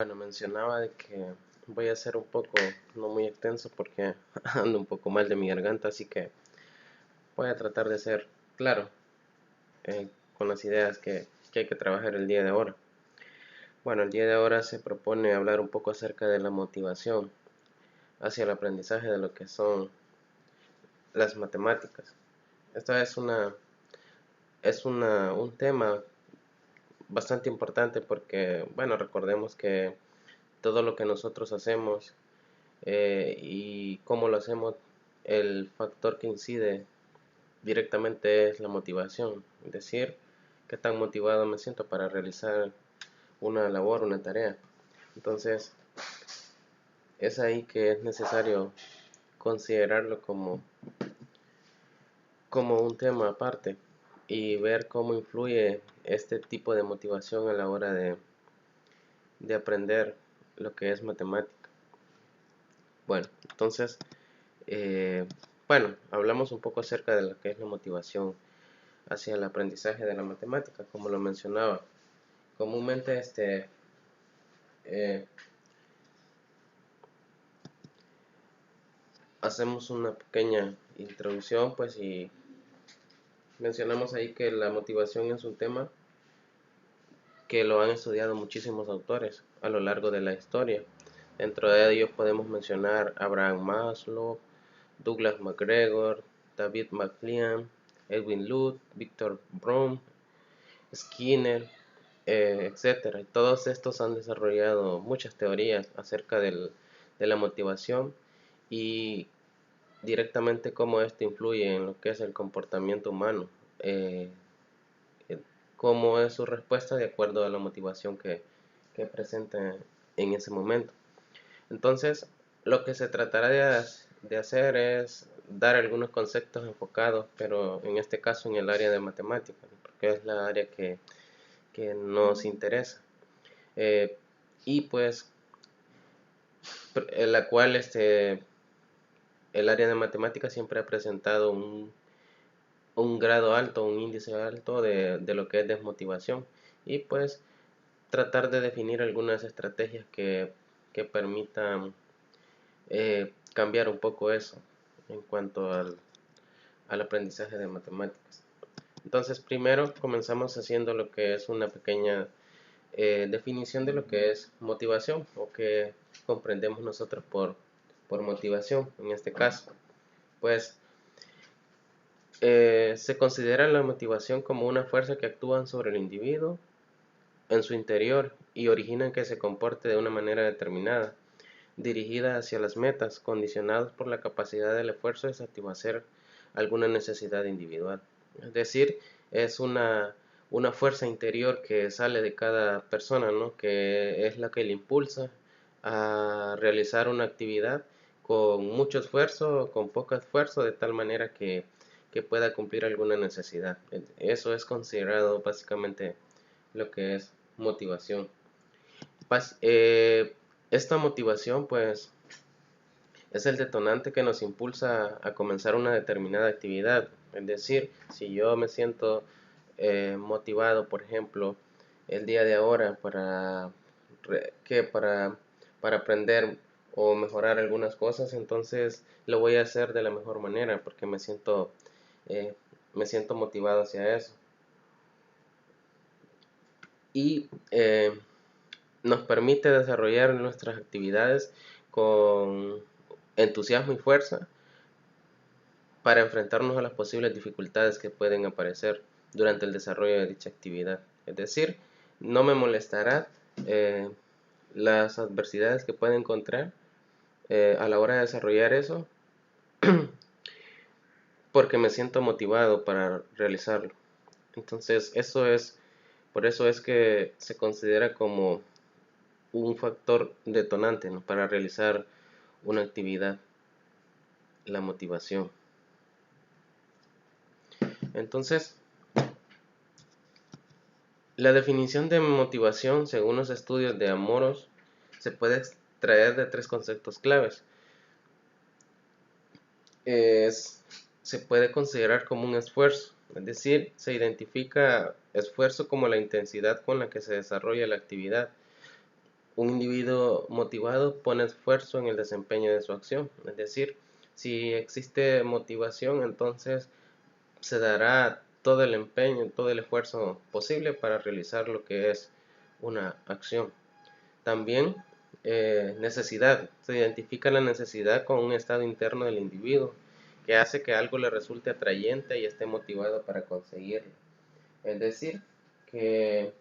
Bueno, mencionaba de que voy a ser un poco, no muy extenso porque ando un poco mal de mi garganta, así que voy a tratar de ser claro con las ideas que hay que trabajar el día de ahora. Bueno, el día de ahora se propone hablar un poco acerca de la motivación hacia el aprendizaje de lo que son las matemáticas. Esta un tema bastante importante porque, bueno, recordemos que todo lo que nosotros hacemos y cómo lo hacemos, el factor que incide directamente es la motivación, es decir, qué tan motivado me siento para realizar una labor, una tarea. Entonces, es ahí que es necesario considerarlo como un tema aparte y ver cómo influye este tipo de motivación a la hora de aprender lo que es matemática. Bueno, entonces, eh, bueno, hablamos un poco acerca de lo que es la motivación hacia el aprendizaje de la matemática, como lo mencionaba. Comúnmente eh, hacemos una pequeña introducción, pues, y mencionamos ahí que la motivación es un tema que lo han estudiado muchísimos autores a lo largo de la historia. Dentro de ellos podemos mencionar Abraham Maslow, Douglas MacGregor, David MacLean, Edwin Lutt, Victor Broom, Skinner, etcétera. Y todos estos han desarrollado muchas teorías acerca de la motivación y directamente cómo esto influye en lo que es el comportamiento humano, eh, cómo es su respuesta de acuerdo a la motivación que presenta en ese momento. Entonces, lo que se tratará de hacer es dar algunos conceptos enfocados, pero en este caso en el área de matemáticas, porque es la área que nos interesa. Eh, y pues, la cual el área de matemáticas siempre ha presentado un grado alto, un índice alto de lo que es desmotivación. Y pues tratar de definir algunas estrategias que permitan cambiar un poco eso en cuanto al aprendizaje de matemáticas. Entonces, primero comenzamos haciendo lo que es una pequeña definición de lo que es motivación o que comprendemos nosotros por motivación en este caso. Pues se considera la motivación como una fuerza que actúa sobre el individuo en su interior y origina que se comporte de una manera determinada, dirigida hacia las metas, condicionados por la capacidad del esfuerzo de satisfacer alguna necesidad individual. Es decir, es una fuerza interior que sale de cada persona, ¿no? Que es la que le impulsa a realizar una actividad con mucho esfuerzo o con poco esfuerzo, de tal manera que pueda cumplir alguna necesidad. Eso es considerado básicamente lo que es motivación. Pas- eh, Esta motivación pues es el detonante que nos impulsa a comenzar una determinada actividad. Es decir, si yo me siento motivado, por ejemplo, el día de ahora para aprender o mejorar algunas cosas, entonces lo voy a hacer de la mejor manera porque eh, me siento motivado hacia eso. Y nos permite desarrollar nuestras actividades con entusiasmo y fuerza para enfrentarnos a las posibles dificultades que pueden aparecer durante el desarrollo de dicha actividad. Es decir, no me molestará eh, las adversidades que pueda encontrar a la hora de desarrollar eso porque me siento motivado para realizarlo. Entonces, por eso es que se considera como un factor detonante, ¿no? Para realizar una actividad, la motivación. Entonces, la definición de motivación, según los estudios de Amoros, se puede extraer de tres conceptos claves. Es, Se puede considerar como un esfuerzo, es decir, se identifica esfuerzo como la intensidad con la que se desarrolla la actividad. un individuo motivado pone esfuerzo en el desempeño de su acción. Es decir, si existe motivación, entonces se dará todo el empeño, todo el esfuerzo posible para realizar lo que es una acción. También necesidad. Se identifica la necesidad con un estado interno del individuo que hace que algo le resulte atrayente y esté motivado para conseguirlo. Es decir, que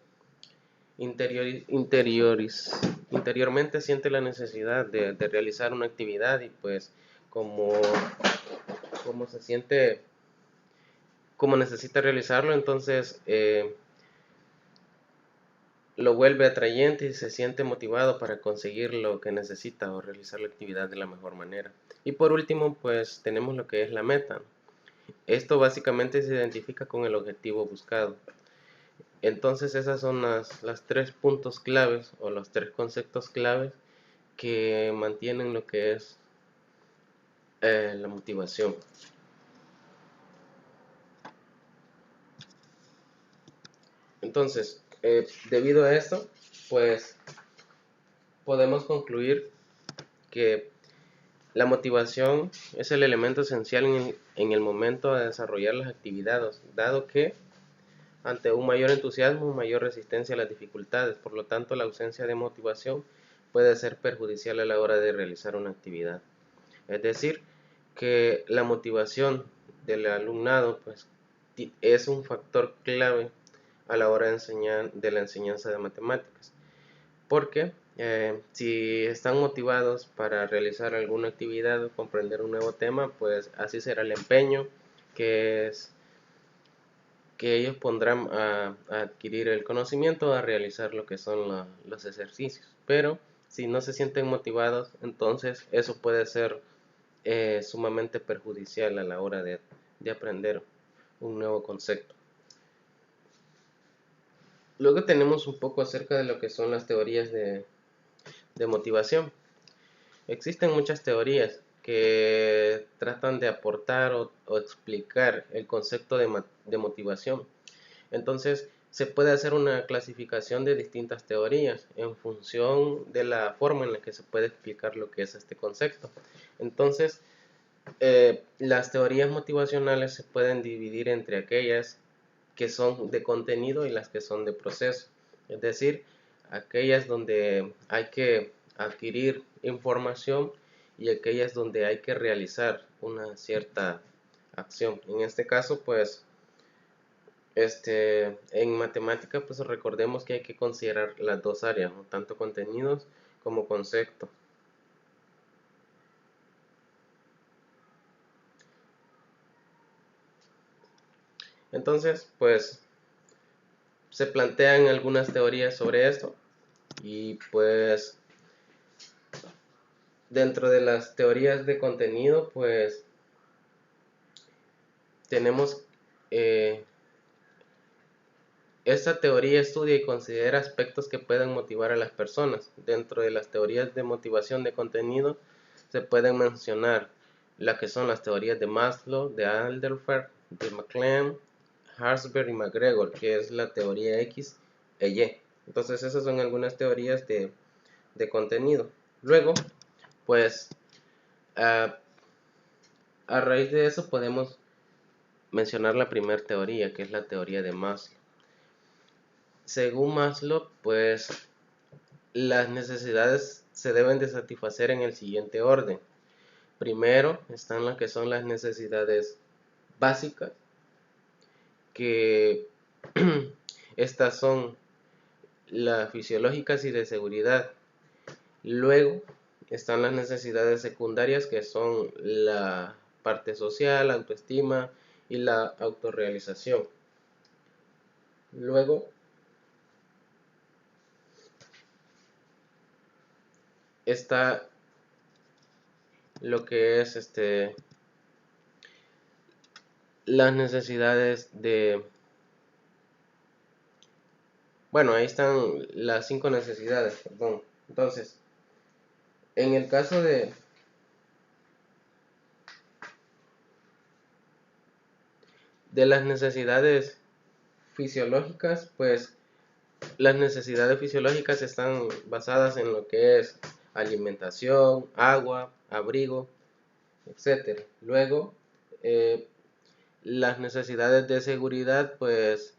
interiormente siente la necesidad de realizar una actividad y pues como, como se siente, como necesita realizarlo, entonces lo vuelve atrayente y se siente motivado para conseguir lo que necesita o realizar la actividad de la mejor manera. Y por último, pues tenemos lo que es la meta. Esto básicamente se identifica con el objetivo buscado. Entonces esas son las tres puntos claves o los tres conceptos claves que mantienen lo que es la motivación. Entonces, debido a esto, pues podemos concluir que la motivación es el elemento esencial en el momento de desarrollar las actividades, dado que ante un mayor entusiasmo, mayor resistencia a las dificultades. Por lo tanto, la ausencia de motivación puede ser perjudicial a la hora de realizar una actividad. Es decir, que la motivación del alumnado pues, es un factor clave a la hora de la enseñanza de matemáticas. Porque si están motivados para realizar alguna actividad o comprender un nuevo tema, pues así será el empeño que ellos pondrán a adquirir el conocimiento, a realizar lo que son los ejercicios. Pero si no se sienten motivados, entonces eso puede ser sumamente perjudicial a la hora de aprender un nuevo concepto. Luego tenemos un poco acerca de lo que son las teorías de motivación. Existen muchas teorías que tratan de aportar o explicar el concepto de motivación. Entonces, se puede hacer una clasificación de distintas teorías en función de la forma en la que se puede explicar lo que es este concepto. Entonces, las teorías motivacionales se pueden dividir entre aquellas que son de contenido y las que son de proceso. Es decir, aquellas donde hay que adquirir información y aquellas donde hay que realizar una cierta acción. En este caso, pues, en matemática, pues recordemos que hay que considerar las dos áreas, ¿no? Tanto contenidos como conceptos. Entonces, pues, se plantean algunas teorías sobre esto y pues dentro de las teorías de contenido, pues tenemos esta teoría estudia y considera aspectos que pueden motivar a las personas. Dentro de las teorías de motivación de contenido se pueden mencionar las que son las teorías de Maslow, de Alderfer, de McLean, Herzberg y McGregor, que es la teoría X e Y. Entonces esas son algunas teorías de contenido. Luego, pues a raíz de eso podemos mencionar la primera teoría, que es la teoría de Maslow. Según Maslow, pues las necesidades se deben de satisfacer en el siguiente orden. Primero están las que son las necesidades básicas, que estas son las fisiológicas y de seguridad. Luego están las necesidades secundarias, que son la parte social, la autoestima y la autorrealización. Luego está lo que es las necesidades bueno, ahí están las 5 necesidades, perdón. Entonces, en el caso de las necesidades fisiológicas, pues las necesidades fisiológicas están basadas en lo que es alimentación, agua, abrigo, etcétera. Luego, las necesidades de seguridad, pues,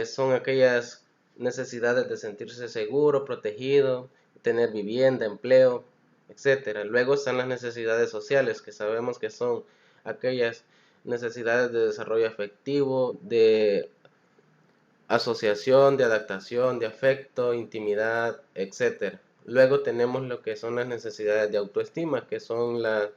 son aquellas necesidades de sentirse seguro, protegido, tener vivienda, empleo, etcétera. Luego están las necesidades sociales, que sabemos que son aquellas necesidades de desarrollo afectivo, de asociación, de adaptación, de afecto, intimidad, etcétera. Luego tenemos lo que son las necesidades de autoestima, que son las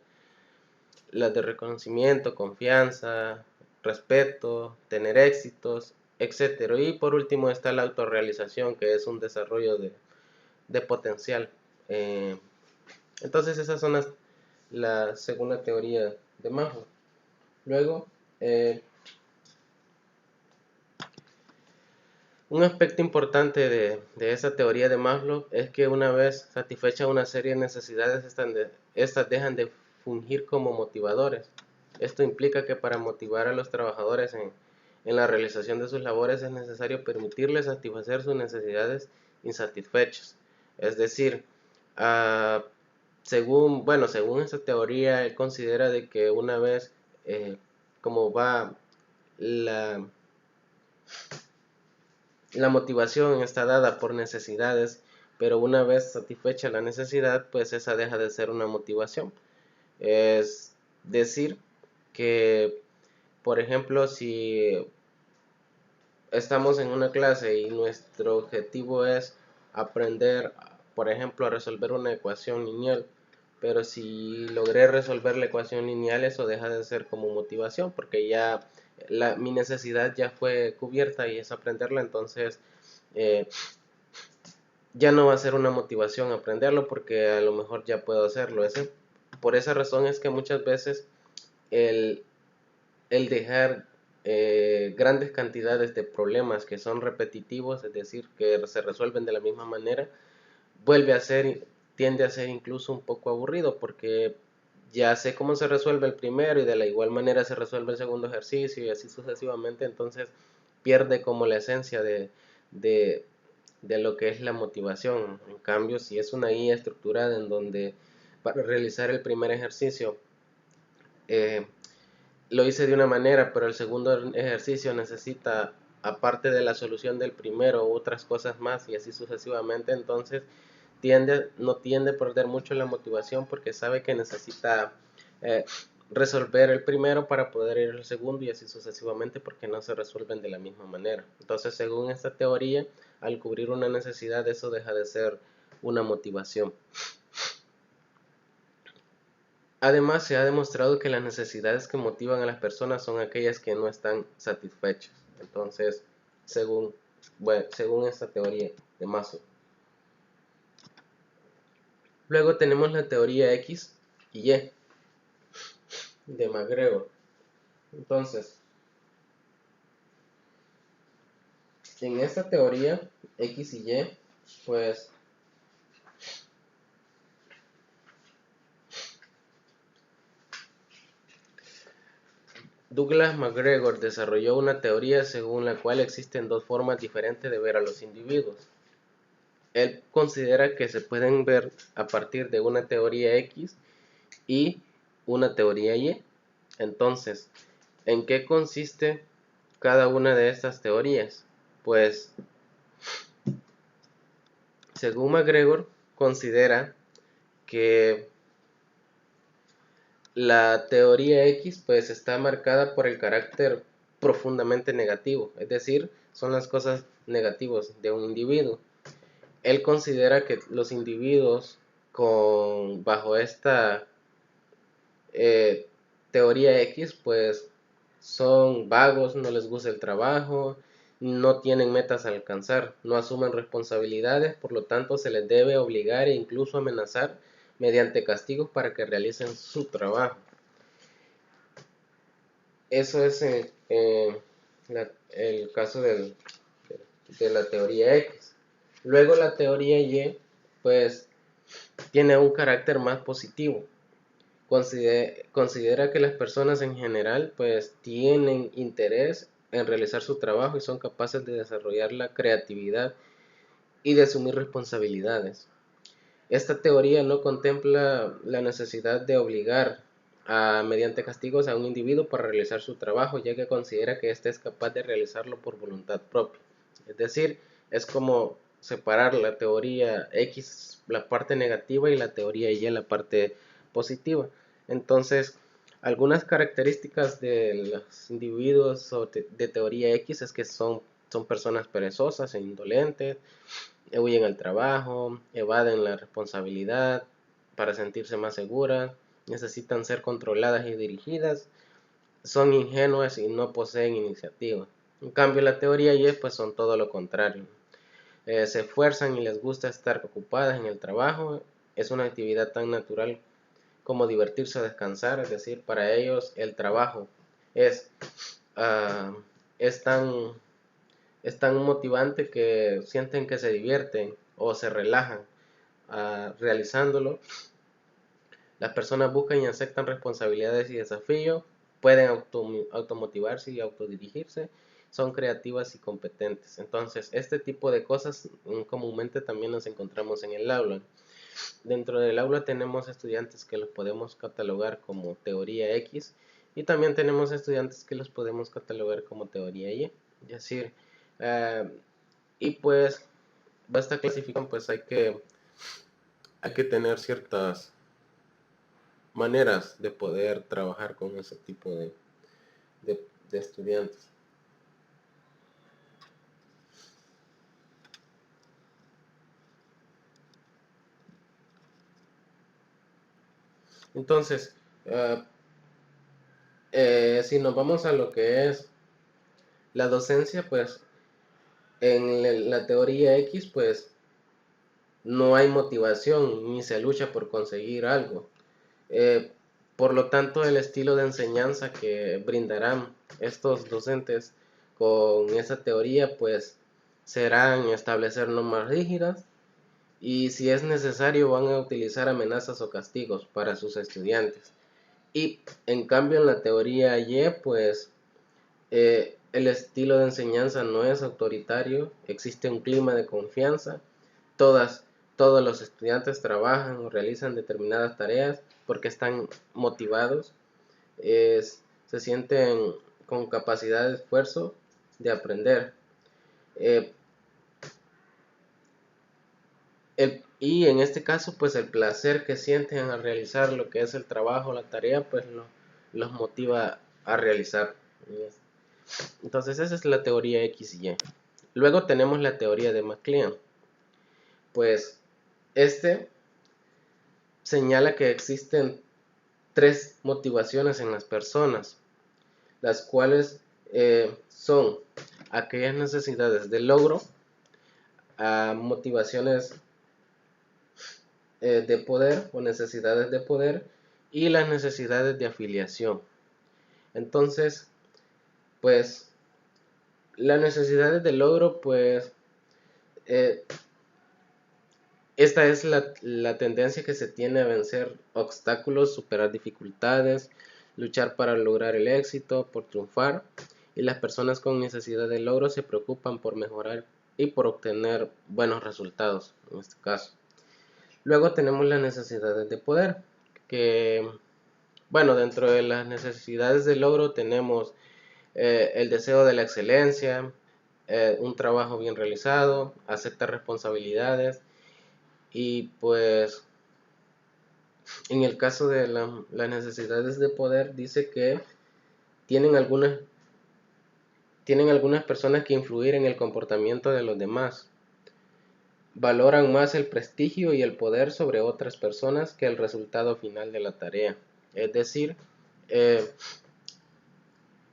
de reconocimiento, confianza, respeto, tener éxitos, etcétera. Y por último está la autorrealización, que es un desarrollo de potencial. Entonces esas son la segunda teoría de Maslow. Luego, un aspecto importante de esa teoría de Maslow es que una vez satisfecha una serie de necesidades, estas dejan de fungir como motivadores. Esto implica que para motivar a los trabajadores en la realización de sus labores es necesario permitirles satisfacer sus necesidades insatisfechas. Es decir, según esta teoría, él considera de que una vez como va la motivación está dada por necesidades, pero una vez satisfecha la necesidad, pues esa deja de ser una motivación. Es decir, que, por ejemplo, si estamos en una clase y nuestro objetivo es aprender, por ejemplo, a resolver una ecuación lineal, pero si logré resolver la ecuación lineal, eso deja de ser como motivación, porque ya mi necesidad ya fue cubierta y es aprenderla, entonces eh, ya no va a ser una motivación aprenderlo porque a lo mejor ya puedo hacerlo. Por esa razón es que muchas veces el, el dejar grandes cantidades de problemas que son repetitivos, es decir, que se resuelven de la misma manera, tiende a ser incluso un poco aburrido porque ya sé cómo se resuelve el primero y de la igual manera se resuelve el segundo ejercicio y así sucesivamente, entonces pierde como la esencia de, de lo que es la motivación. En cambio, si es una guía estructurada en donde para realizar el primer ejercicio lo hice de una manera, pero el segundo ejercicio necesita, aparte de la solución del primero, otras cosas más y así sucesivamente, entonces no tiende a perder mucho la motivación porque sabe que necesita eh, resolver el primero para poder ir al segundo y así sucesivamente porque no se resuelven de la misma manera. Entonces, según esta teoría, al cubrir una necesidad, eso deja de ser una motivación. Además, se ha demostrado que las necesidades que motivan a las personas son aquellas que no están satisfechas. Entonces, según esta teoría de Maslow. Luego tenemos la teoría X y Y de McGregor. Entonces, en esta teoría X y Y, pues Douglas McGregor desarrolló una teoría según la cual existen dos formas diferentes de ver a los individuos. Él considera que se pueden ver a partir de una teoría X y una teoría Y. Entonces, ¿en qué consiste cada una de estas teorías? Pues, según McGregor, considera que la teoría X pues está marcada por el carácter profundamente negativo, es decir, son las cosas negativas de un individuo. Él considera que los individuos bajo esta teoría X pues son vagos, no les gusta el trabajo, no tienen metas a alcanzar, no asumen responsabilidades, por lo tanto se les debe obligar e incluso amenazar mediante castigos para que realicen su trabajo. Eso es el caso de la teoría X. Luego la teoría Y, pues, tiene un carácter más positivo. Considera que las personas en general, pues, tienen interés en realizar su trabajo y son capaces de desarrollar la creatividad y de asumir responsabilidades. Esta teoría no contempla la necesidad de obligar mediante castigos a un individuo para realizar su trabajo, ya que considera que éste es capaz de realizarlo por voluntad propia. Es decir, es como separar la teoría X, la parte negativa, y la teoría Y, la parte positiva. Entonces, algunas características de los individuos de teoría X es que son personas perezosas e indolentes, huyen al trabajo, evaden la responsabilidad para sentirse más seguras, necesitan ser controladas y dirigidas, son ingenuas y no poseen iniciativa. En cambio, la teoría Y pues son todo lo contrario. Se esfuerzan y les gusta estar ocupadas en el trabajo. Es una actividad tan natural como divertirse o descansar. Es decir, para ellos el trabajo es, uh, es tan es tan motivante que sienten que se divierten o se relajan realizándolo. Las personas buscan y aceptan responsabilidades y desafíos, pueden automotivarse y autodirigirse, son creativas y competentes. Entonces, este tipo de cosas comúnmente también nos encontramos en el aula. Dentro del aula tenemos estudiantes que los podemos catalogar como teoría X y también tenemos estudiantes que los podemos catalogar como teoría Y. Es decir, y pues esta clasificación pues hay que tener ciertas maneras de poder trabajar con ese tipo de estudiantes. Entonces, si nos vamos a lo que es la docencia, pues en la teoría X, pues no hay motivación ni se lucha por conseguir algo. Por lo tanto, el estilo de enseñanza que brindarán estos docentes con esa teoría, pues serán establecer normas rígidas y si es necesario van a utilizar amenazas o castigos para sus estudiantes. Y en cambio en la teoría Y, pues el estilo de enseñanza no es autoritario, existe un clima de confianza, todos los estudiantes trabajan o realizan determinadas tareas porque están motivados, se sienten con capacidad de esfuerzo de aprender. Y en este caso, pues el placer que sienten al realizar lo que es el trabajo, la tarea, pues los motiva a realizar. Entonces esa es la teoría X y Y. Luego tenemos la teoría de MacLean. Pues este señala que existen tres motivaciones en las personas, las cuales son aquellas necesidades de logro, motivaciones de poder o necesidades de poder y las necesidades de afiliación. Entonces, pues las necesidades de logro, pues esta es la tendencia que se tiene a vencer obstáculos, superar dificultades, luchar para lograr el éxito, por triunfar, y las personas con necesidad de logro se preocupan por mejorar y por obtener buenos resultados en este caso. Luego tenemos las necesidades de poder, que bueno, dentro de las necesidades de logro tenemos el deseo de la excelencia, un trabajo bien realizado, aceptar responsabilidades y pues en el caso de las necesidades de poder dice que tienen algunas personas que influir en el comportamiento de los demás. Valoran más el prestigio y el poder sobre otras personas que el resultado final de la tarea. Es decir,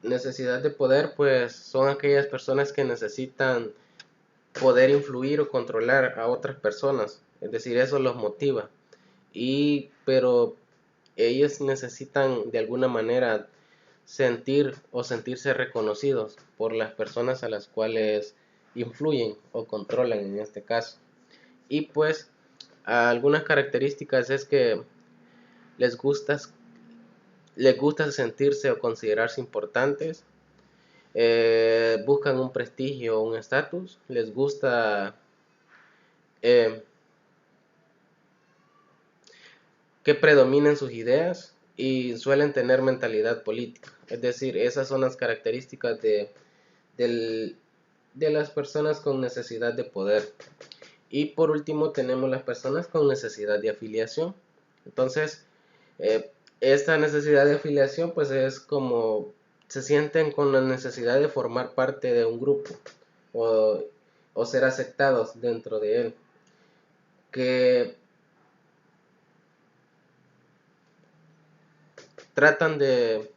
necesidad de poder pues son aquellas personas que necesitan poder influir o controlar a otras personas. Es decir, eso los motiva. Pero ellos necesitan de alguna manera sentir o sentirse reconocidos por las personas a las cuales influyen o controlan en este caso. Y pues algunas características es que les gusta sentirse o considerarse importantes, buscan un prestigio o un estatus, les gusta eh, que predominen sus ideas y suelen tener mentalidad política. Es decir, esas son las características de las personas con necesidad de poder. Y por último tenemos las personas con necesidad de afiliación. Entonces, esta necesidad de afiliación pues es como se sienten con la necesidad de formar parte de un grupo o, o ser aceptados dentro de él. Que tratan de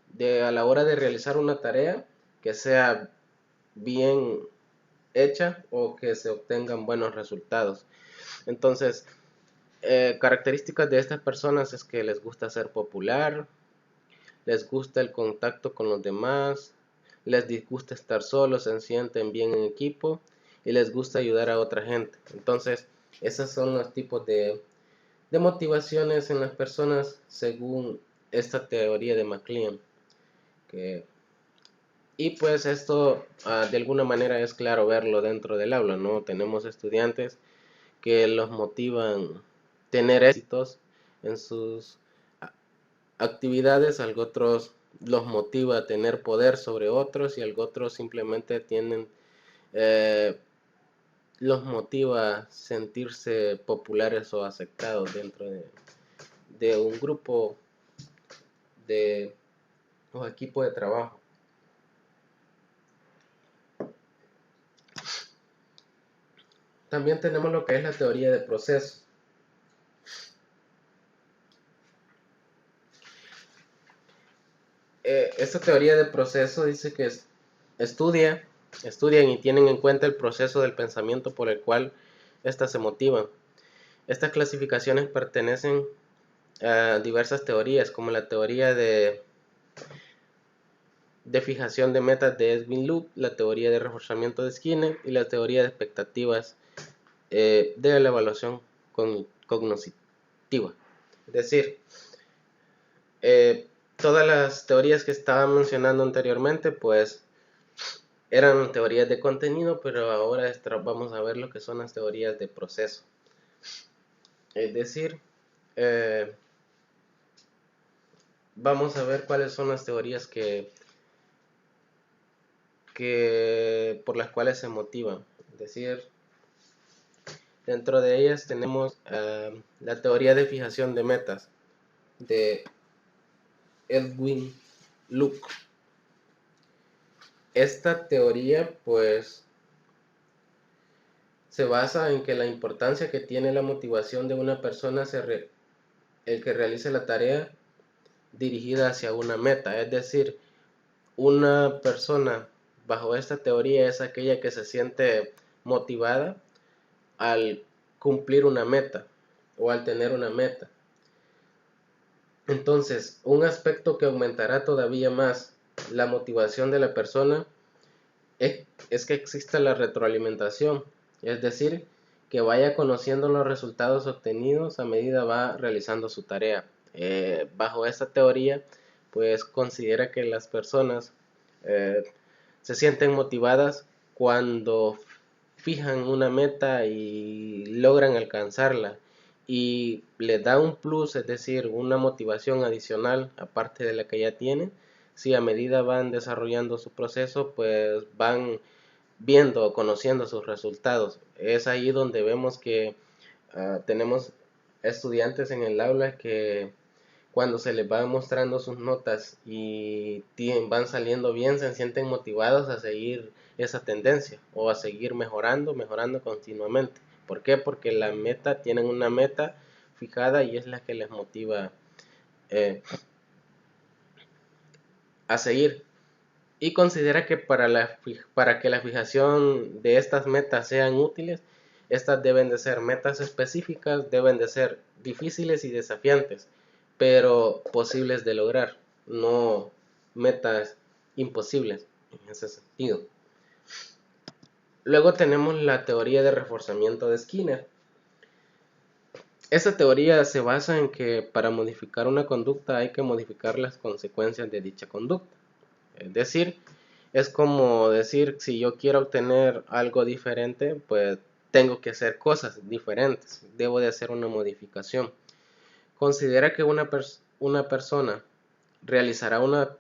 a la hora de realizar una tarea que sea bien hecha o que se obtengan buenos resultados. Entonces, características de estas personas es que les gusta ser popular, les gusta el contacto con los demás, les disgusta estar solos, se sienten bien en equipo y les gusta ayudar a otra gente. Entonces, esos son los tipos de motivaciones en las personas según esta teoría de MacLean. Y pues esto de alguna manera es claro verlo dentro del aula, ¿no? Tenemos estudiantes que los motivan tener éxitos en sus actividades, algo otros los motiva a tener poder sobre otros y algo otros simplemente tienen eh, los motiva a sentirse populares o aceptados dentro de un grupo de o equipo de trabajo. También tenemos lo que es la teoría de proceso. Esta teoría de proceso dice que estudian y tienen en cuenta el proceso del pensamiento por el cual éstas se motivan. Estas clasificaciones pertenecen a diversas teorías, como la teoría de fijación de metas de Edwin Lube, la teoría de reforzamiento de Skinner y la teoría de expectativas de la evaluación cognitiva. Es decir, todas las teorías que estaba mencionando anteriormente, pues eran teorías de contenido, pero ahora vamos a ver lo que son las teorías de proceso. Es decir, vamos a ver cuáles son las teorías por las cuales se motivan. Es decir, dentro de ellas tenemos la teoría de fijación de metas de Edwin Lube. Esta teoría pues se basa en que la importancia que tiene la motivación de una persona el que realice la tarea dirigida hacia una meta. Es decir, una persona bajo esta teoría es aquella que se siente motivada al cumplir una meta o al tener una meta. Entonces, un aspecto que aumentará todavía más la motivación de la persona es que exista la retroalimentación, es decir, que vaya conociendo los resultados obtenidos a medida va realizando su tarea. Bajo esta teoría, pues considera que las personas se sienten motivadas cuando fijan una meta y logran alcanzarla y le da un plus, es decir, una motivación adicional aparte de la que ya tienen. Si a medida van desarrollando su proceso, pues van viendo o conociendo sus resultados. Es ahí donde vemos que tenemos estudiantes en el aula que cuando se les va mostrando sus notas y van saliendo bien, se sienten motivados a seguir esa tendencia o a seguir mejorando continuamente. ¿Por qué? Porque tienen una meta fijada y es la que les motiva a seguir. Y considera que para que la fijación de estas metas sean útiles, estas deben de ser metas específicas, deben de ser difíciles y desafiantes, pero posibles de lograr, no metas imposibles en ese sentido. Luego tenemos la teoría de reforzamiento de Skinner. Esta teoría se basa en que para modificar una conducta hay que modificar las consecuencias de dicha conducta. Es decir, Es como decir, si yo quiero obtener algo diferente, pues tengo que hacer cosas diferentes, debo de hacer una modificación. Considera que una persona realizará una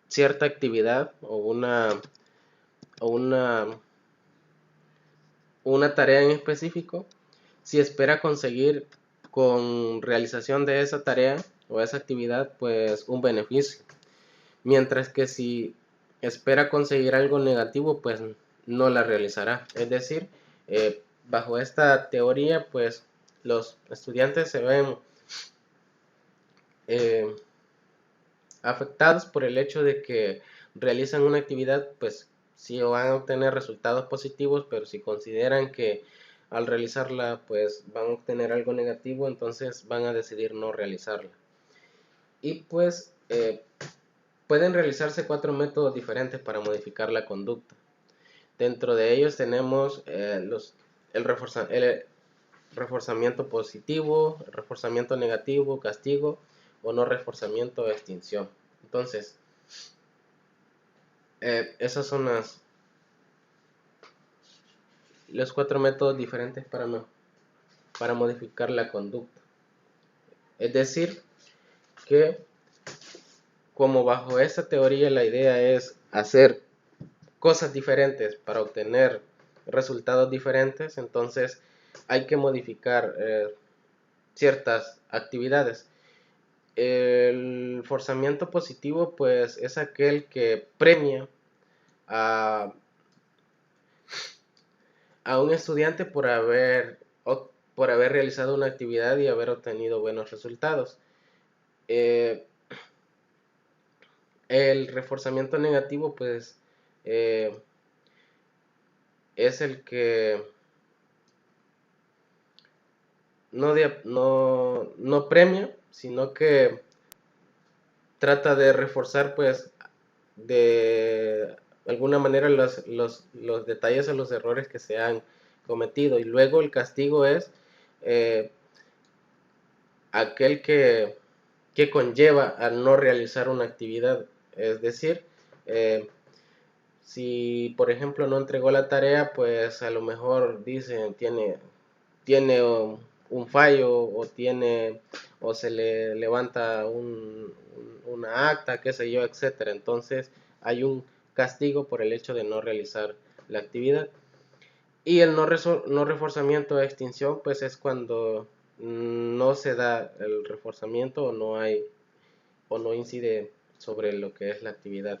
cierta actividad o una tarea en específico si espera conseguir con realización de esa tarea o esa actividad pues un beneficio. Mientras que si espera conseguir algo negativo pues no la realizará. Es decir, bajo esta teoría pues los estudiantes se ven eh, afectados por el hecho de que realizan una actividad, pues sí van a obtener resultados positivos, pero si consideran que al realizarla pues van a obtener algo negativo, entonces van a decidir no realizarla. Y pues pueden realizarse 4 métodos diferentes para modificar la conducta. Dentro de ellos tenemos el reforzamiento positivo, reforzamiento negativo, castigo o no reforzamiento o extinción. Entonces, esos son los 4 métodos diferentes para modificar la conducta. Es decir, que como bajo esta teoría la idea es hacer cosas diferentes para obtener resultados diferentes, entonces hay que modificar ciertas actividades. El forzamiento positivo pues es aquel que premia a un estudiante por haber realizado una actividad y haber obtenido buenos resultados. El reforzamiento negativo pues eh, es el que no premia, sino que trata de reforzar pues de alguna manera los detalles o los errores que se han cometido. Y luego el castigo es eh, aquel que conlleva a no realizar una actividad. Es decir, si por ejemplo no entregó la tarea, pues a lo mejor dicen tiene un fallo o se le levanta una acta, qué sé yo, etcétera. Entonces hay un castigo por el hecho de no realizar la actividad. Y el no reforzamiento de extinción, pues es cuando no se da el reforzamiento o no incide sobre lo que es la actividad.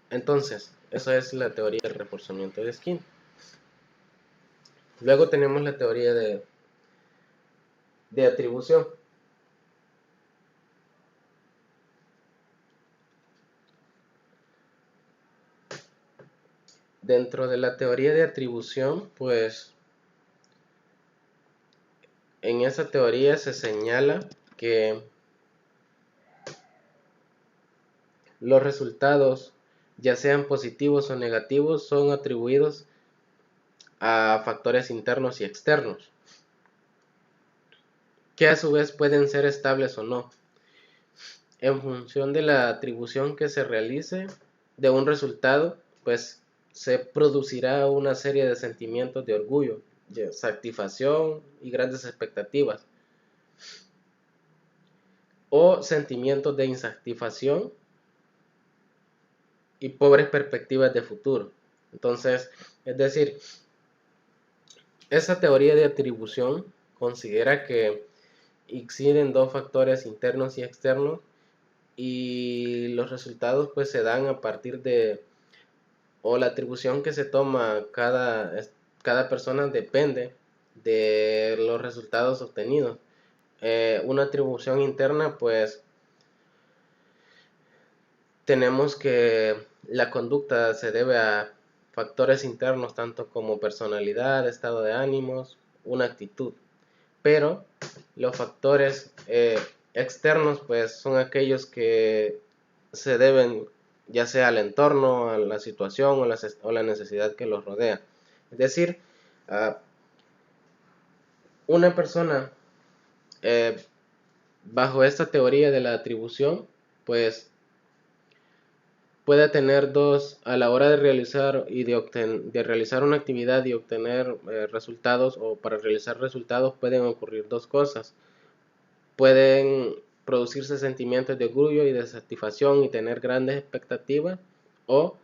Entonces, esa es la teoría del reforzamiento de Skin. Luego tenemos la teoría de atribución. Dentro de la teoría de atribución, pues en esa teoría se señala que los resultados, ya sean positivos o negativos, son atribuidos a factores internos y externos, que a su vez pueden ser estables o no, en función de la atribución que se realice de un resultado, pues se producirá una serie de sentimientos de orgullo, de satisfacción y grandes expectativas, o sentimientos de insatisfacción y pobres perspectivas de futuro. Entonces, es decir, esa teoría de atribución considera que existen dos factores internos y externos y los resultados pues se dan a partir o la atribución que se toma cada persona depende de los resultados obtenidos. Una atribución interna pues tenemos que la conducta se debe a factores internos tanto como personalidad, estado de ánimos, una actitud. Pero los factores externos pues son aquellos que se deben ya sea al entorno, a la situación o la necesidad que los rodea. Es decir, una persona eh, bajo esta teoría de la atribución pues puede tener dos, a la hora de realizar y de realizar una actividad y obtener resultados, o para realizar resultados pueden ocurrir dos cosas. Pueden producirse sentimientos de orgullo y de satisfacción y tener grandes expectativas, o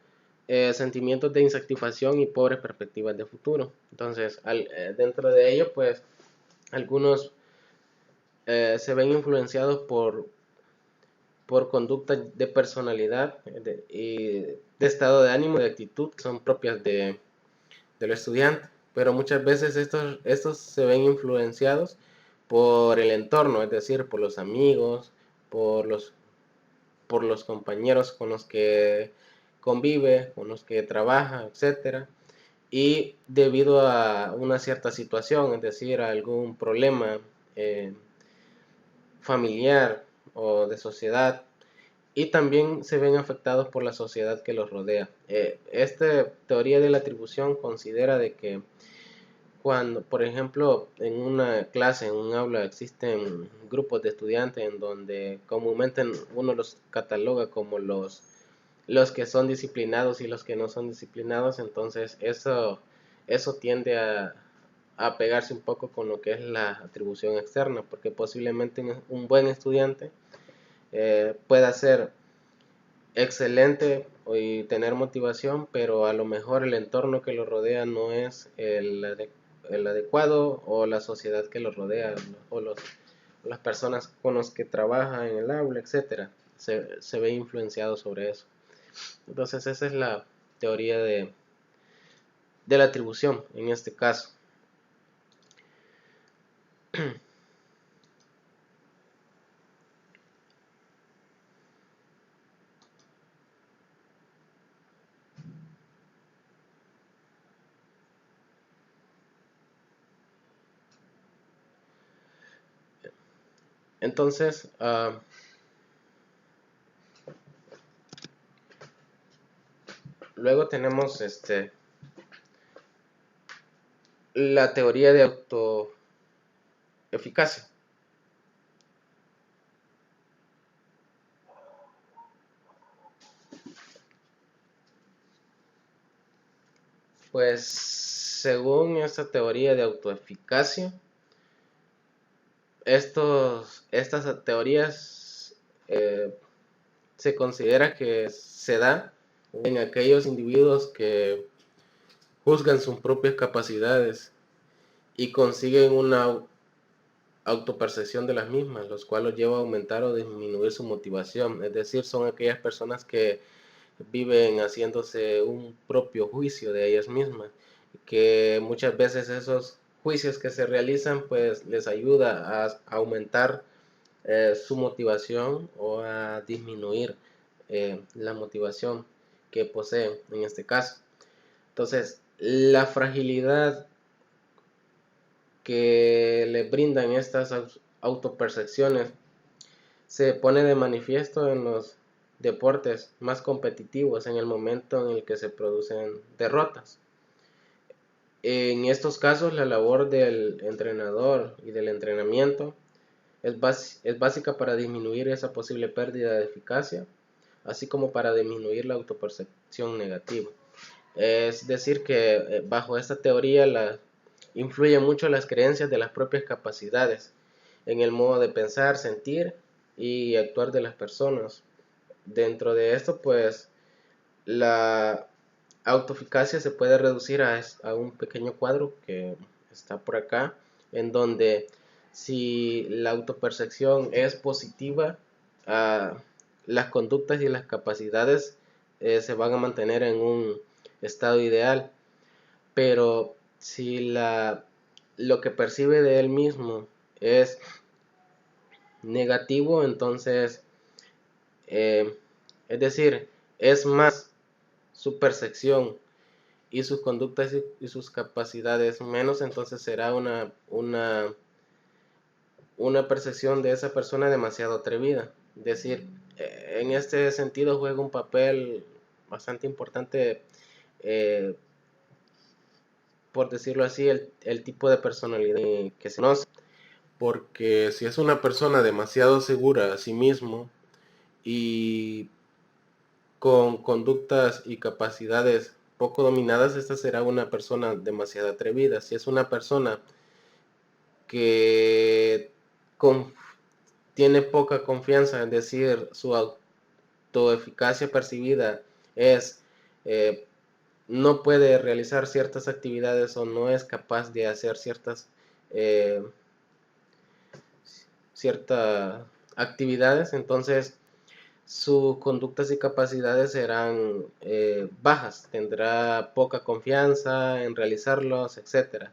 sentimientos de insatisfacción y pobres perspectivas de futuro. Entonces, dentro de ello, pues algunos se ven influenciados por conductas de personalidad y de estado de ánimo y de actitud que son propias del estudiante, pero muchas veces estos se ven influenciados por el entorno, es decir, por los amigos, por los compañeros con los que convive, con los que trabaja, etcétera, y debido a una cierta situación, es decir, a algún problema eh, familiar o de sociedad, y también se ven afectados por la sociedad que los rodea. Esta teoría de la atribución considera de que cuando, por ejemplo, en una clase, en un aula, existen grupos de estudiantes en donde comúnmente uno los cataloga como los que son disciplinados y los que no son disciplinados, entonces eso tiende a pegarse un poco con lo que es la atribución externa, porque posiblemente un buen estudiante pueda ser excelente y tener motivación, pero a lo mejor el entorno que lo rodea no es el adecuado, o la sociedad que lo rodea, o las personas con las que trabaja en el aula, etcétera, se ve influenciado sobre eso. Entonces esa es la teoría de la atribución en este caso. Entonces, luego tenemos la teoría de autoeficacia. Pues según esta teoría de autoeficacia, estas teorías se considera que se da en aquellos individuos que juzgan sus propias capacidades y consiguen una autopercepción de las mismas, los cuales lleva a aumentar o disminuir su motivación. Es decir, son aquellas personas que viven haciéndose un propio juicio de ellas mismas, que muchas veces esos juicios que se realizan pues les ayuda a aumentar su motivación, o a disminuir la motivación que poseen en este caso. Entonces, la fragilidad que le brindan estas autopercepciones se pone de manifiesto en los deportes más competitivos, en el momento en el que se producen derrotas. En estos casos, la labor del entrenador y del entrenamiento es básica para disminuir esa posible pérdida de eficacia, así como para disminuir la autopercepción negativa. Es decir, que bajo esta teoría influye mucho las creencias de las propias capacidades en el modo de pensar, sentir y actuar de las personas. Dentro de esto, pues, la autoeficacia se puede reducir a un pequeño cuadro que está por acá, en donde si la autopercepción es positiva, uh, las conductas y las capacidades se van a mantener en un estado ideal, pero si lo que percibe de él mismo es negativo, entonces, es decir, es más su percepción y sus conductas y sus capacidades menos, entonces será una percepción de esa persona demasiado atrevida. Es decir, en este sentido juega un papel bastante importante, por decirlo así, el tipo de personalidad que se conoce. Porque si es una persona demasiado segura a sí mismo y con conductas y capacidades poco dominadas, esta será una persona demasiado atrevida. Si es una persona que tiene poca confianza, es decir, su autoeficacia percibida es eh, no puede realizar ciertas actividades o no es capaz de hacer eh, ciertas actividades, entonces sus conductas y capacidades serán bajas, tendrá poca confianza en realizarlos, etcétera.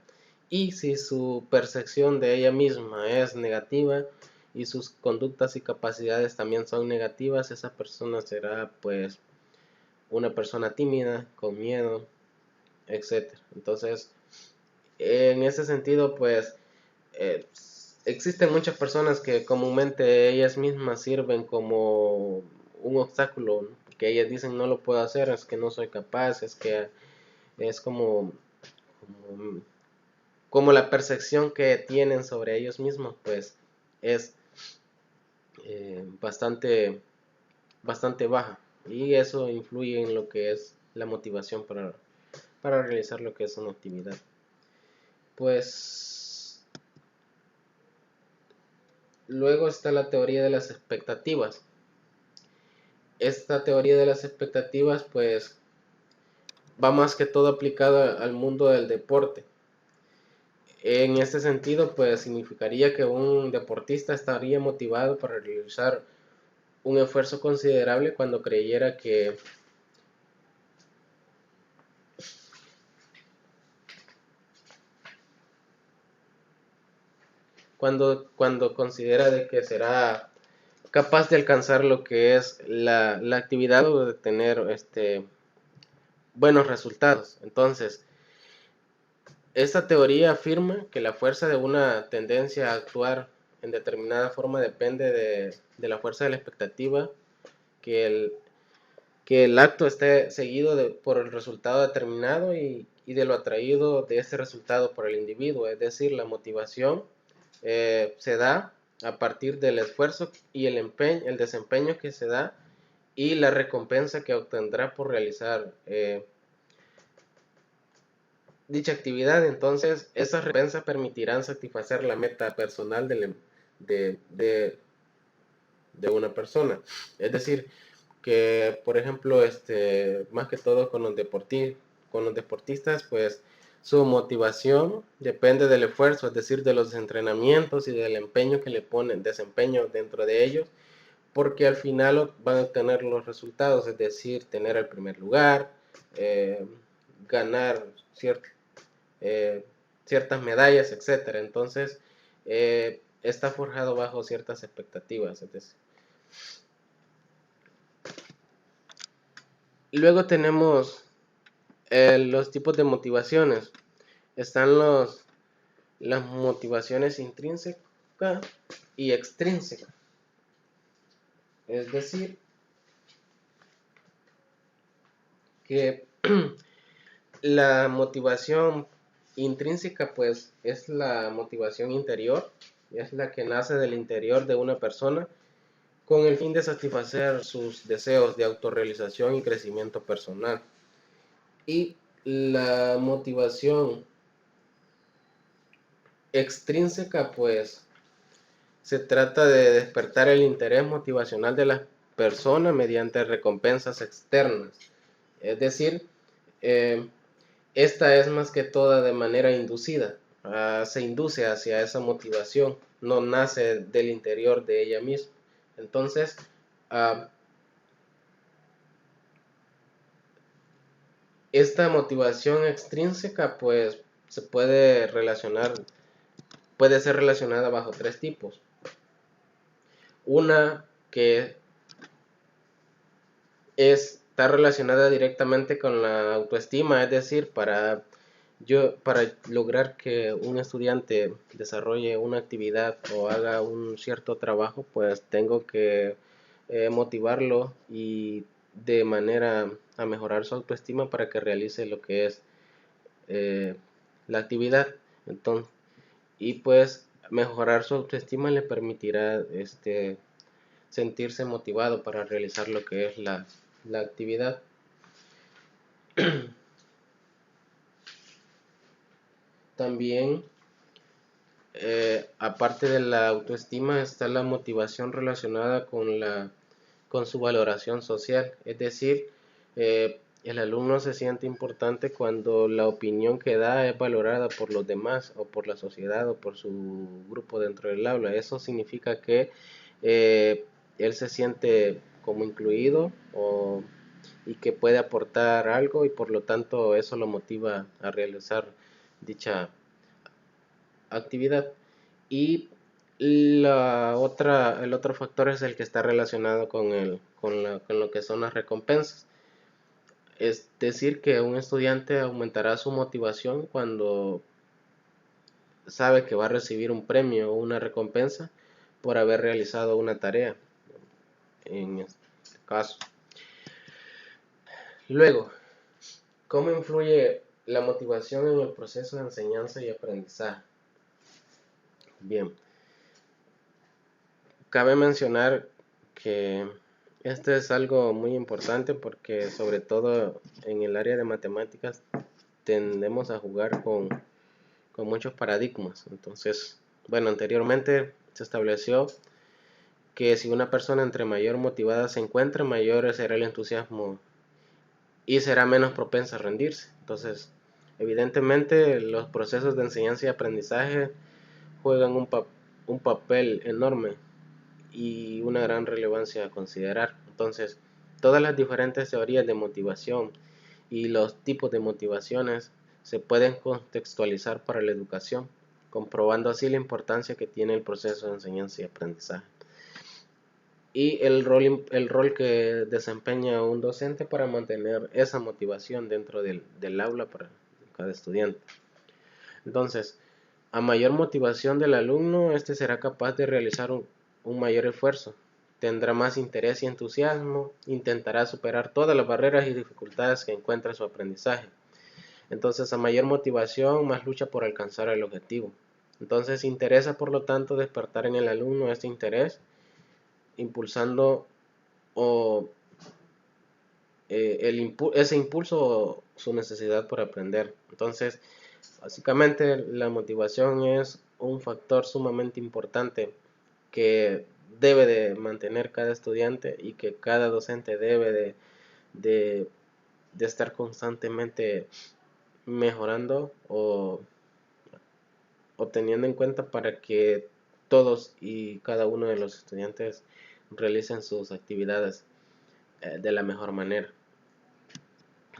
Y si su percepción de ella misma es negativa y sus conductas y capacidades también son negativas, esa persona será pues una persona tímida, con miedo, etcétera. Entonces, en ese sentido, pues eh, existen muchas personas que comúnmente ellas mismas sirven como un obstáculo, ¿no? Que ellas dicen no lo puedo hacer, es que no soy capaz, es que es como, como la percepción que tienen sobre ellos mismos, pues es bastante baja, y eso influye en lo que es la motivación para realizar lo que es una actividad. Pues luego está la teoría de las expectativas. Esta teoría de las expectativas pues va más que todo aplicada al mundo del deporte. En este sentido pues significaría que un deportista estaría motivado para realizar un esfuerzo considerable cuando considera de que será capaz de alcanzar lo que es la actividad o de tener buenos resultados. Entonces, esta teoría afirma que la fuerza de una tendencia a actuar en determinada forma depende de la fuerza de la expectativa, que el acto esté seguido por el resultado determinado y de lo atraído de ese resultado por el individuo. Es decir, la motivación se da a partir del esfuerzo y el desempeño que se da y la recompensa que obtendrá por realizar dicha actividad. Entonces, esas recompensas permitirán satisfacer la meta personal de, de, de una persona. Es decir, que por ejemplo, más que todo con con los deportistas, pues su motivación depende del esfuerzo, es decir, de los entrenamientos y del empeño que le ponen, desempeño dentro de ellos, porque al final van a obtener los resultados, es decir, tener el primer lugar, ganar eh, ciertas medallas, etcétera. Entonces, está forjado bajo ciertas expectativas. Es decir. Luego tenemos los tipos de motivaciones. Están las motivaciones intrínsecas y extrínsecas. Es decir, que la motivación intrínseca pues es la motivación interior, es la que nace del interior de una persona con el fin de satisfacer sus deseos de autorrealización y crecimiento personal. Y la motivación extrínseca pues se trata de despertar el interés motivacional de las personas mediante recompensas externas. Es decir, eh, esta es más que toda de manera inducida. Se induce hacia esa motivación, no nace del interior de ella misma. Entonces, esta motivación extrínseca pues se puede ser relacionada bajo tres tipos. Una que está relacionada directamente con la autoestima, es decir, para lograr que un estudiante desarrolle una actividad o haga un cierto trabajo, pues tengo que motivarlo y de manera a mejorar su autoestima para que realice lo que es la actividad. Entonces, y pues mejorar su autoestima le permitirá sentirse motivado para realizar lo que es la la actividad. También, aparte de la autoestima, está la motivación relacionada con su valoración social. Es decir, el alumno se siente importante cuando la opinión que da es valorada por los demás o por la sociedad o por su grupo dentro del aula. Eso significa que eh, él se siente como incluido y que puede aportar algo, y por lo tanto eso lo motiva a realizar dicha actividad. Y el otro factor es el que está relacionado con lo que son las recompensas. Es decir, que un estudiante aumentará su motivación cuando sabe que va a recibir un premio o una recompensa por haber realizado una tarea, en este caso. Luego, ¿cómo influye la motivación en el proceso de enseñanza y aprendizaje? Bien, cabe mencionar que esto es algo muy importante porque sobre todo en el área de matemáticas tendemos a jugar con muchos paradigmas. Entonces, bueno, anteriormente se estableció que si una persona entre mayor motivada se encuentra, mayor será el entusiasmo y será menos propensa a rendirse. Entonces, evidentemente los procesos de enseñanza y aprendizaje juegan un papel enorme y una gran relevancia a considerar. Entonces, todas las diferentes teorías de motivación y los tipos de motivaciones se pueden contextualizar para la educación, comprobando así la importancia que tiene el proceso de enseñanza y aprendizaje y el rol que desempeña un docente para mantener esa motivación dentro del aula para cada estudiante. Entonces, a mayor motivación del alumno, este será capaz de realizar un mayor esfuerzo, tendrá más interés y entusiasmo, intentará superar todas las barreras y dificultades que encuentra en su aprendizaje. Entonces, a mayor motivación, más lucha por alcanzar el objetivo. Entonces, interesa, por lo tanto, despertar en el alumno este interés, impulsando o ese impulso o su necesidad por aprender. Entonces, básicamente la motivación es un factor sumamente importante que debe de mantener cada estudiante y que cada docente debe de, de estar constantemente mejorando o teniendo en cuenta para que todos y cada uno de los estudiantes realicen sus actividades de la mejor manera.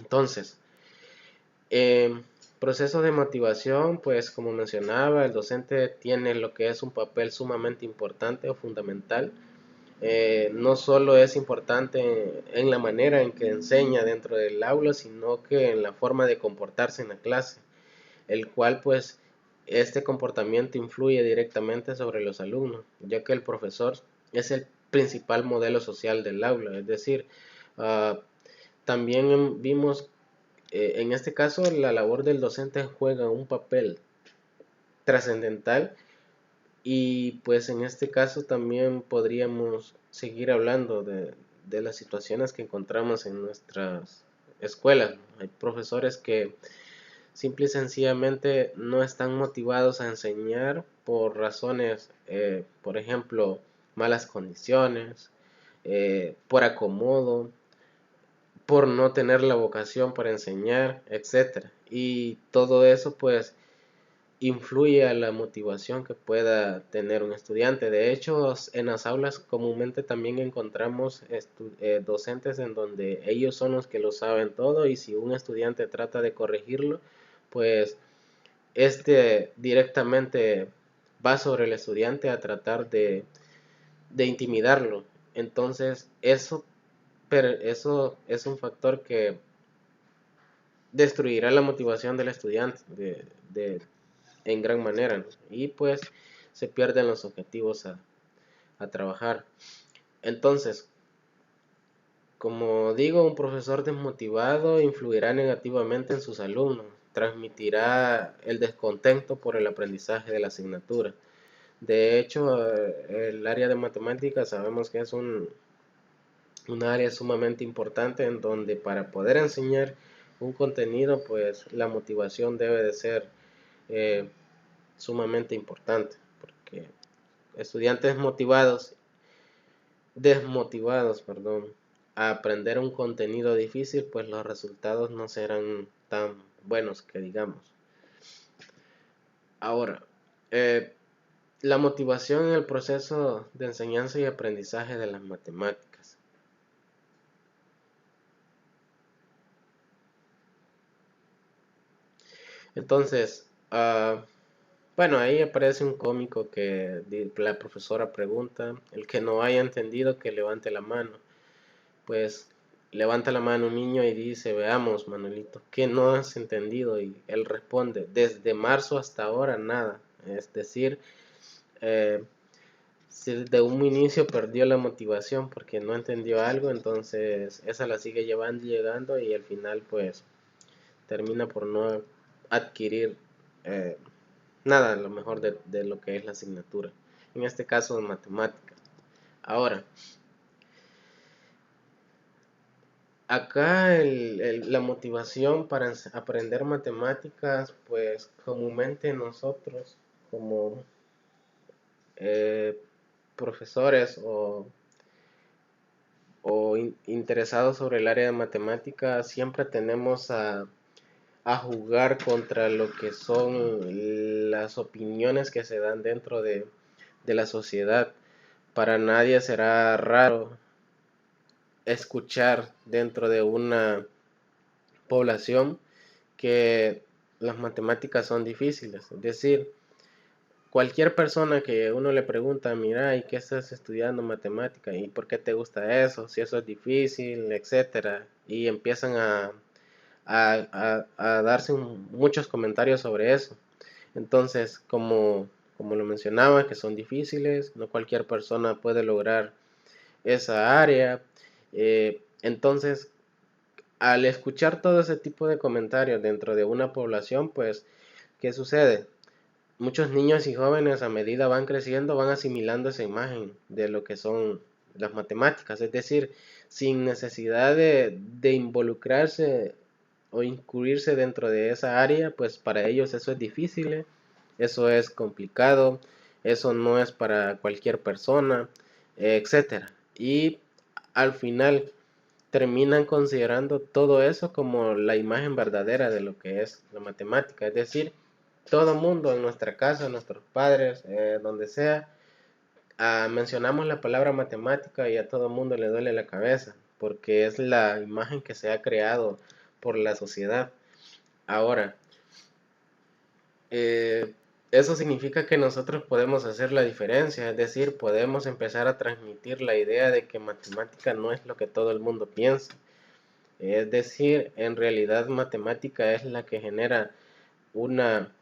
Entonces, proceso de motivación, pues como mencionaba, el docente tiene lo que es un papel sumamente importante o fundamental. No solo es importante en la manera en que enseña dentro del aula, sino que en la forma de comportarse en la clase, el cual pues este comportamiento influye directamente sobre los alumnos, ya que el profesor es el principal modelo social del aula. Es decir, uh, también vimos en este caso la labor del docente juega un papel trascendental, y pues en este caso también podríamos seguir hablando de las situaciones que encontramos en nuestras escuelas. Hay profesores que simple y sencillamente no están motivados a enseñar por razones, por ejemplo, malas condiciones, por acomodo, por no tener la vocación para enseñar, etcétera. Y todo eso pues influye a la motivación que pueda tener un estudiante. De hecho, en las aulas comúnmente también encontramos docentes en donde ellos son los que lo saben todo, y si un estudiante trata de corregirlo, pues este directamente va sobre el estudiante a tratar de intimidarlo. Entonces, eso es un factor que destruirá la motivación del estudiante en gran manera, ¿no? Y pues se pierden los objetivos a trabajar. Entonces, como digo, un profesor desmotivado influirá negativamente en sus alumnos, transmitirá el descontento por el aprendizaje de la asignatura. De hecho, el área de matemáticas sabemos que una área sumamente importante en donde para poder enseñar un contenido, pues la motivación debe de ser eh, sumamente importante, porque estudiantes desmotivados, perdón, a aprender un contenido difícil, pues los resultados no serán tan buenos que digamos. Ahora, eh, la motivación en el proceso de enseñanza y aprendizaje de las matemáticas. Entonces, bueno, ahí aparece un cómico que la profesora pregunta, el que no haya entendido que levante la mano. Pues levanta la mano un niño y dice, veamos, Manuelito, ¿qué no has entendido? Y él responde, desde marzo hasta ahora nada. Es decir, eh, si de un inicio perdió la motivación porque no entendió algo, entonces esa la sigue llevando y llegando y al final pues termina por no adquirir eh, nada, a lo mejor de lo que es la asignatura. En este caso, de matemáticas. Ahora, acá la motivación para aprender matemáticas, pues comúnmente nosotros como eh, profesores o interesados sobre el área de matemáticas, siempre tenemos a jugar contra lo que son las opiniones que se dan dentro de la sociedad. Para nadie será raro escuchar dentro de una población que las matemáticas son difíciles. Es decir, cualquier persona que uno le pregunta, mira, ¿y qué estás estudiando matemática? ¿Y por qué te gusta eso? Si eso es difícil, etcétera. Y empiezan a darse muchos comentarios sobre eso. Entonces, como lo mencionaba, que son difíciles, no cualquier persona puede lograr esa área. Entonces, al escuchar todo ese tipo de comentarios dentro de una población, pues, ¿qué sucede? Muchos niños y jóvenes a medida van creciendo van asimilando esa imagen de lo que son las matemáticas, es decir, sin necesidad de involucrarse o incluirse dentro de esa área, pues para ellos eso es difícil, eso es complicado, eso no es para cualquier persona, etcétera. Y al final terminan considerando todo eso como la imagen verdadera de lo que es la matemática. Es decir, todo mundo en nuestra casa, nuestros padres, donde sea, mencionamos la palabra matemática y a todo mundo le duele la cabeza, porque es la imagen que se ha creado por la sociedad. Ahora, eh, eso significa que nosotros podemos hacer la diferencia, es decir, podemos empezar a transmitir la idea de que matemática no es lo que todo el mundo piensa. Es decir, en realidad matemática es la que genera una,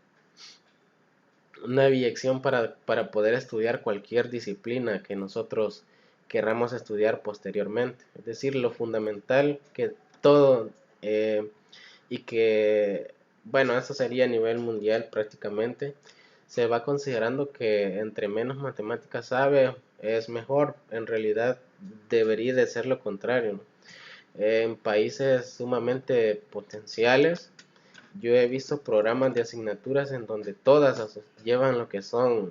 una biyección para poder estudiar cualquier disciplina que nosotros querramos estudiar posteriormente. Es decir, lo fundamental que todo eh, y que, bueno, eso sería a nivel mundial prácticamente, se va considerando que entre menos matemáticas sabe es mejor. En realidad debería de ser lo contrario, ¿no? En países sumamente potenciales, yo he visto programas de asignaturas en donde todas llevan lo que son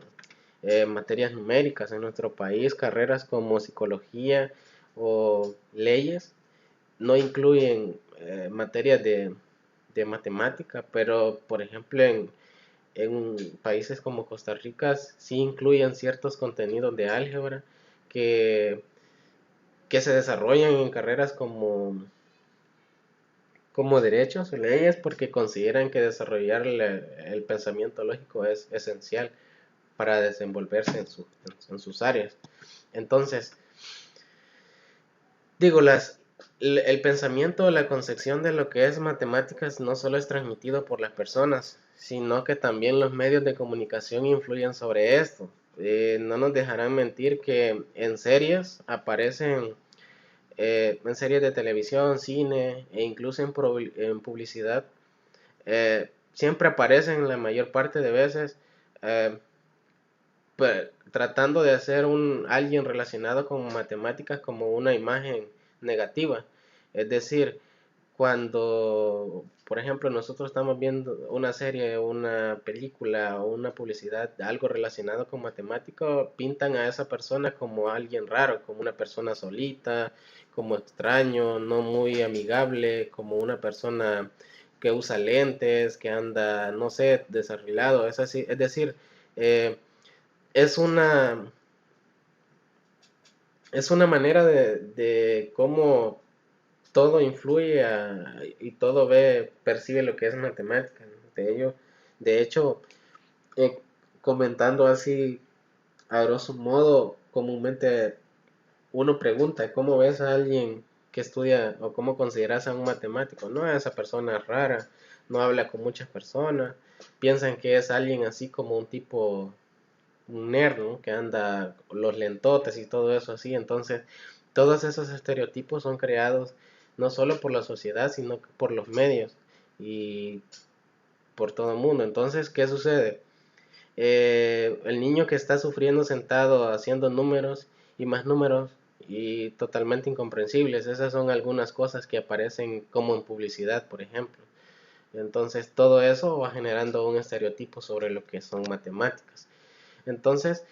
materias numéricas. En nuestro país, carreras como psicología o leyes no incluyen materias de matemática, pero por ejemplo en países como Costa Rica sí incluyen ciertos contenidos de álgebra que, que se desarrollan en carreras como derechos o leyes porque consideran que desarrollar el pensamiento lógico es esencial para desenvolverse en sus áreas. Entonces, digo, el pensamiento, la concepción de lo que es matemáticas no solo es transmitido por las personas, sino que también los medios de comunicación influyen sobre esto. No nos dejarán mentir que en series aparecen, en series de televisión, cine e incluso en publicidad, siempre aparecen la mayor parte de veces eh, tratando de hacer alguien relacionado con matemáticas como una imagen negativa. Es decir, cuando, por ejemplo, nosotros estamos viendo una serie, una película o una publicidad, algo relacionado con matemática, pintan a esa persona como alguien raro, como una persona solita, como extraño, no muy amigable, como una persona que usa lentes, que anda, no sé, desarreglado, es así, es decir, eh, es una, es una manera de cómo todo influye y todo percibe lo que es matemática, ¿no? De hecho, eh, comentando así a grosso modo, comúnmente uno pregunta, ¿cómo ves a alguien que estudia o cómo consideras a un matemático? No, esa persona es rara, no habla con muchas personas, piensan que es alguien así como un tipo, un nerd, ¿no? Que anda los lentotes y todo eso así. Entonces, todos esos estereotipos son creados no solo por la sociedad, sino por los medios y por todo el mundo. Entonces, ¿qué sucede? El niño que está sufriendo sentado haciendo números y más números y totalmente incomprensibles, esas son algunas cosas que aparecen como en publicidad, por ejemplo. Entonces, todo eso va generando un estereotipo sobre lo que son matemáticas. Entonces,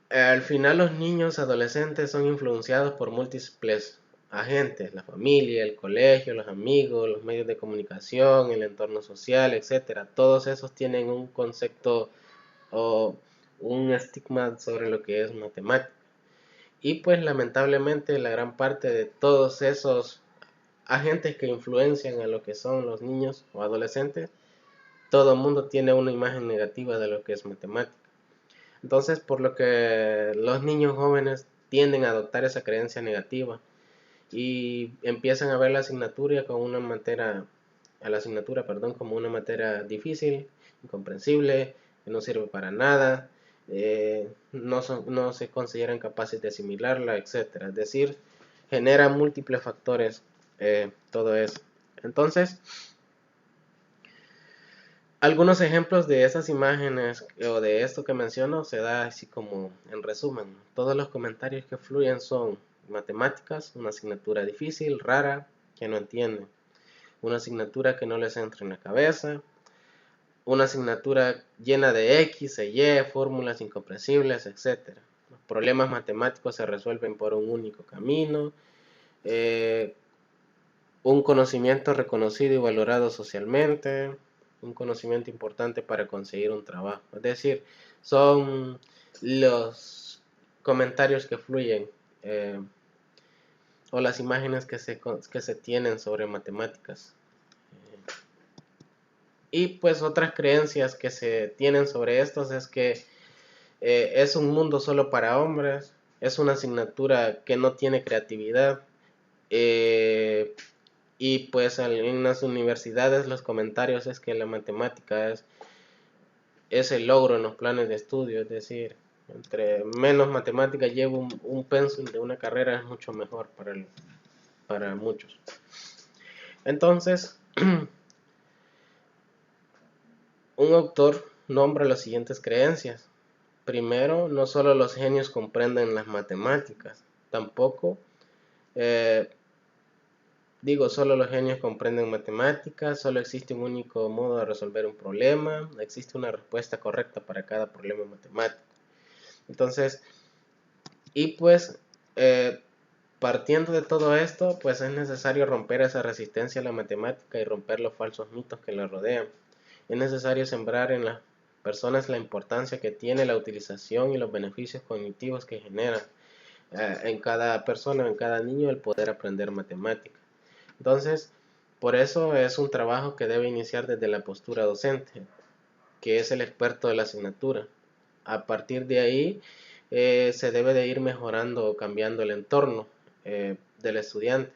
al final los niños adolescentes son influenciados por múltiples agentes, la familia, el colegio, los amigos, los medios de comunicación, el entorno social, etcétera. Todos esos tienen un concepto o un estigma sobre lo que es matemática. Y pues lamentablemente la gran parte de todos esos agentes que influencian a lo que son los niños o adolescentes, todo el mundo tiene una imagen negativa de lo que es matemática. Entonces, por lo que los niños jóvenes tienden a adoptar esa creencia negativa y empiezan a ver la asignatura como una materia, como una materia difícil, incomprensible, que no sirve para nada, no se consideran capaces de asimilarla, etcétera. Es decir, genera múltiples factores todo eso. Entonces, algunos ejemplos de esas imágenes o de esto que menciono se da así como en resumen. Todos los comentarios que fluyen son matemáticas, una asignatura difícil, rara, que no entienden. Una asignatura que no les entra en la cabeza. Una asignatura llena de X e Y, fórmulas incomprensibles, etc. Los problemas matemáticos se resuelven por un único camino. Eh, un conocimiento reconocido y valorado socialmente, un conocimiento importante para conseguir un trabajo. Es decir, son los comentarios que fluyen eh, o las imágenes que se tienen sobre matemáticas. Y pues otras creencias que se tienen sobre estos es que es un mundo solo para hombres, es una asignatura que no tiene creatividad, eh, y pues en las universidades los comentarios es que la matemática es el logro en los planes de estudio, es decir, entre menos matemática llevo un pensum de una carrera es mucho mejor para muchos. Entonces, un autor nombra las siguientes creencias. Primero, no solo los genios comprenden las matemáticas, tampoco solo los genios comprenden matemáticas, solo existe un único modo de resolver un problema, existe una respuesta correcta para cada problema matemático. Entonces, y pues, partiendo de todo esto, pues es necesario romper esa resistencia a la matemática y romper los falsos mitos que la rodean. Es necesario sembrar en las personas la importancia que tiene la utilización y los beneficios cognitivos que genera en cada persona, en cada niño, el poder aprender matemáticas. Entonces, por eso es un trabajo que debe iniciar desde la postura docente, que es el experto de la asignatura. A partir de ahí, se debe de ir mejorando o cambiando el entorno del estudiante,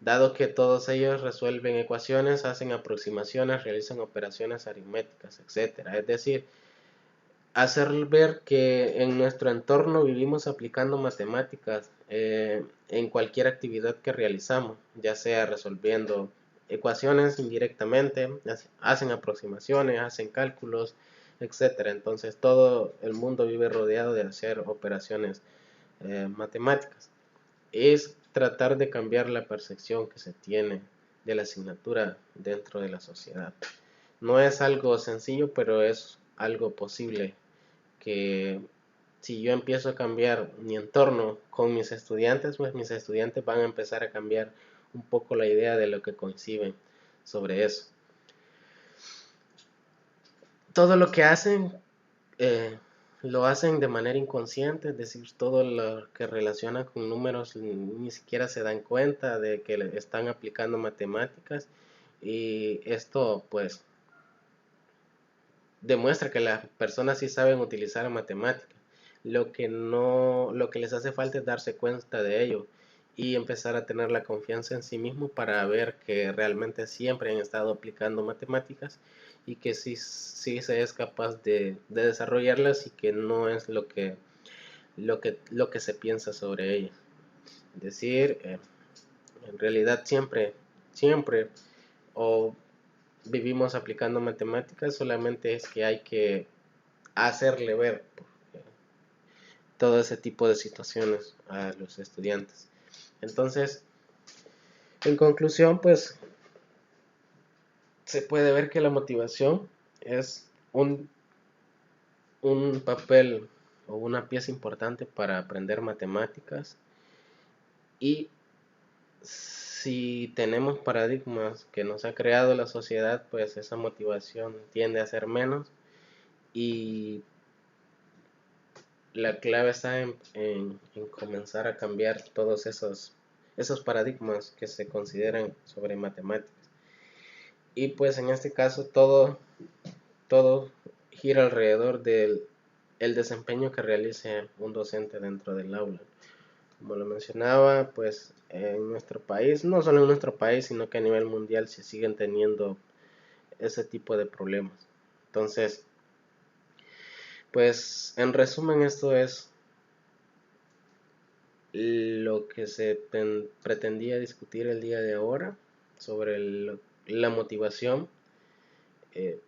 dado que todos ellos resuelven ecuaciones, hacen aproximaciones, realizan operaciones aritméticas, etcétera. Es decir, hacer ver que en nuestro entorno vivimos aplicando matemáticas en cualquier actividad que realizamos, ya sea resolviendo ecuaciones indirectamente, hacen aproximaciones, hacen cálculos, etcétera. Entonces todo el mundo vive rodeado de hacer operaciones matemáticas. Es tratar de cambiar la percepción que se tiene de la asignatura dentro de la sociedad. No es algo sencillo, pero es algo posible, que si yo empiezo a cambiar mi entorno con mis estudiantes, pues mis estudiantes van a empezar a cambiar un poco la idea de lo que conciben sobre eso. Todo lo que hacen eh, lo hacen de manera inconsciente, es decir, todo lo que relaciona con números ni siquiera se dan cuenta de que le están aplicando matemáticas, y esto pues demuestra que las personas sí saben utilizar matemáticas. Lo que les hace falta es darse cuenta de ello y empezar a tener la confianza en sí mismo para ver que realmente siempre han estado aplicando matemáticas y que sí se es capaz de desarrollarlas, y que no es lo que se piensa sobre ellas. Es decir, en realidad siempre o vivimos aplicando matemáticas, solamente es que hay que hacerle ver todo ese tipo de situaciones a los estudiantes. Entonces, en conclusión, pues se puede ver que la motivación es un papel o una pieza importante para aprender matemáticas, y si tenemos paradigmas que nos ha creado la sociedad, pues esa motivación tiende a ser menos, y la clave está en comenzar a cambiar todos esos paradigmas que se consideran sobre matemáticas. Y pues en este caso todo gira alrededor del el desempeño que realice un docente dentro del aula. Como lo mencionaba, pues en nuestro país, no solo en nuestro país, sino que a nivel mundial se siguen teniendo ese tipo de problemas. Entonces, pues en resumen, esto es lo que se pretendía discutir el día de ahora sobre la motivación. Eh,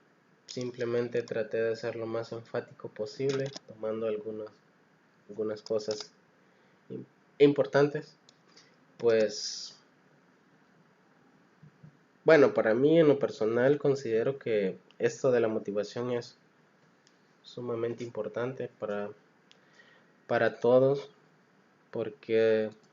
Simplemente traté de ser lo más enfático posible, tomando algunas cosas importantes. Pues bueno, para mí en lo personal considero que esto de la motivación es sumamente importante para todos, porque